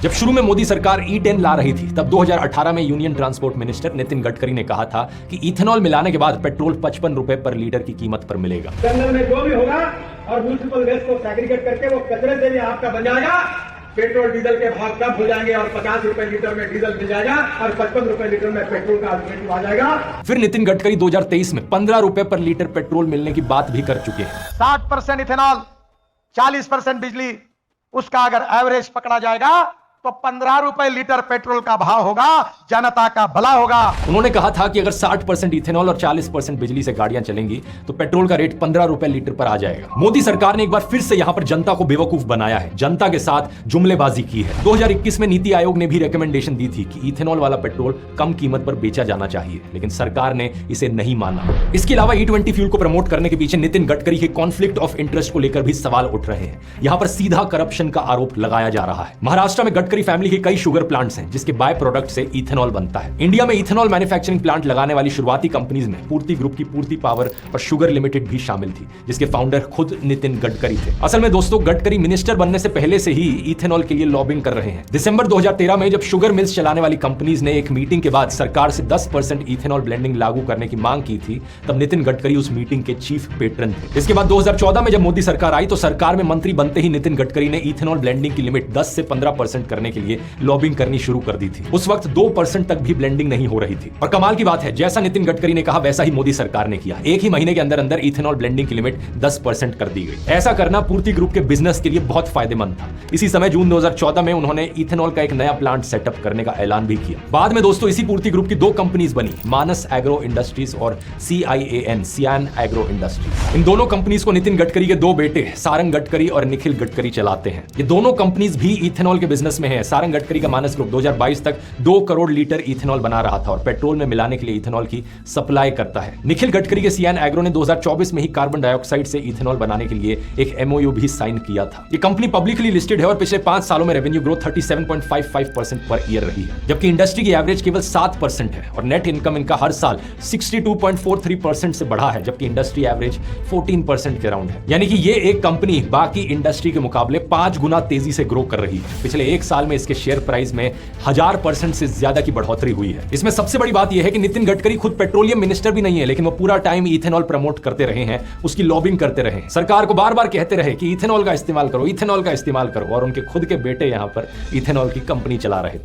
जब शुरू में मोदी सरकार E10 ला रही थी तब 2018 में union transport minister Nitin Gadkari ने कहा था कि इथेनॉल मिलाने के बाद पेट्रोल 55 रुपए पर लीटर की कीमत पर मिलेगा। जंगल में जो भी होगा और म्यूनिसिपल वेस्ट को सेग्रीगेट करके वो कचरे से भी आपका बन जाएगा। पेट्रोल डीजल के भाव कम हो जाएंगे और 50 रुपए लीटर में डीजल मिल जाएगा और 55 रुपए लीटर में पेट्रोल का अल्टरनेटिव आ जाएगा। फिर नितिन गडकरी 2023 में 15 रुपए पर लीटर पेट्रोल मिलने की बात भी कर चुके हैं। 60% इथेनॉल, 40% बिजली, उसका अगर एवरेज पकड़ा जाएगा तो 15 रुपए लीटर पेट्रोल का भाव होगा, जनता का भला होगा। उन्होंने कहा था कि अगर 60% इथेनॉल और 40% बिजली से गाड़ियां चलेंगी तो पेट्रोल का रेट 15 रुपए लीटर पर आ जाएगा। मोदी सरकार ने एक बार फिर से यहां पर जनता को बेवकूफ बनाया है, जनता के साथ जुमलेबाजी की है। 2021 में नीति आयोग ने भी रिकमेंडेशन दी थी कि इथेनॉल वाला पेट्रोल कम कीमत पर बेचा जाना चाहिए, लेकिन सरकार ने इसे नहीं माना। इसके अलावा E20 फ्यूल को प्रमोट करने के पीछे नितिन गडकरी के कॉन्फ्लिक्ट ऑफ इंटरेस्ट को लेकर भी सवाल उठ रहे हैं। यहां पर सीधा करप्शन का आरोप लगाया जा रहा है। महाराष्ट्र में गडकरी फैमिली के कई शुगर प्लांट्स हैं जिसके बाय प्रोडक्ट से इथेनॉल बनता है। इंडिया में इथेनॉल मैन्युफैक्चरिंग प्लांट लगाने वाली शुरुआती कंपनीज में पूर्ति ग्रुप की पूर्ति पावर और शुगर लिमिटेड भी शामिल थी, जिसके फाउंडर खुद नितिन गडकरी थे। असल में दोस्तों, गडकरी मिनिस्टर बनने से पहले से ही इथेनॉल के लिए लॉबिंग कर रहे हैं। दिसंबर 2013 में जब शुगर मिल्स चलाने वाली कंपनीज ने एक मीटिंग के बाद सरकार से 10% इथेनॉल ब्लेंडिंग लागू करने की मांग की थी, तब नितिन गडकरी उस मीटिंग के चीफ पेट्रन थे। इसके बाद 2014 में जब मोदी सरकार आई तो सरकार में मंत्री बनते ही नितिन गडकरी ने इथेनॉल ब्लेंडिंग की लिमिट 10 से 15% करने के लिए लॉबिंग करनी शुरू कर दी थी। उस वक्त 2% तक भी ब्लेंडिंग नहीं हो रही थी। और कमाल की बात है, जैसा नितिन गडकरी ने कहा वैसा ही मोदी सरकार ने किया। एक ही महीने के अंदर अंदर इथेनॉल ब्लेंडिंग की लिमिट 10% कर दी गई। ऐसा करना पूर्ति ग्रुप के बिजनेस के लिए बहुत फायदेमंद था। इसी समय जून 2014 में उन्होंने इथेनॉल का एक नया प्लांट सेटअप करने का ऐलान भी किया। बाद में दोस्तों इसी पूर्ति ग्रुप की दो कंपनीज बनी, मानस एग्रो इंडस्ट्रीज और CIAN सियान एग्रो इंडस्ट्रीज। इन दोनों कंपनीज को नितिन गडकरी के दो बेटे सारंग गडकरी और निखिल गडकरी चलाते हैं। ये दोनों कंपनीज भी इथेनॉल के बिजनेस में हैं। सारंग गडकरी का मानस ग्रुप 2022 तक 2 करोड़ लीटर इथेनॉल बना रहा था और पेट्रोल में मिलाने के लिए इथेनॉल की सप्लाई करता है। निखिल गडकरी के सियान एग्रो ने 2024 में ही कार्बन डाइऑक्साइड से इथेनॉल बनाने के लिए एक MOU भी साइन किया था। ये कंपनी पब्लिकली लिस्टेड है और पिछले 5 सालों में रेवेन्यू ग्रोथ 37.55% पर ईयर रही है, जबकि इंडस्ट्री की एवरेज केवल 7% है और नेट इनकम इनका हर साल 62.43% से बढ़ा है, जबकि इंडस्ट्री एवरेज 14% के अराउंड है। यानी कि ये एक कंपनी बाकी इंडस्ट्री के मुकाबले 5 गुना तेजी से ग्रो कर रही है। पिछले एक साल में इसके शेयर प्राइस में 1000% से ज्यादा की बढ़ोतरी हुई है। इसमें सबसे बड़ी बात यह है कि नितिन गडकरी खुद पेट्रोलियम मिनिस्टर भी नहीं है, लेकिन वो पूरा टाइम इथेनॉल प्रमोट करते रहे हैं, उसकी लॉबिंग करते रहे हैं, सरकार को बार बार कहते रहे कि इथेनॉल का इस्तेमाल करो, इथेनॉल का इस्तेमाल करो, और उनके खुद के बेटे यहां पर इथेनॉल की कंपनी चला रहे थे।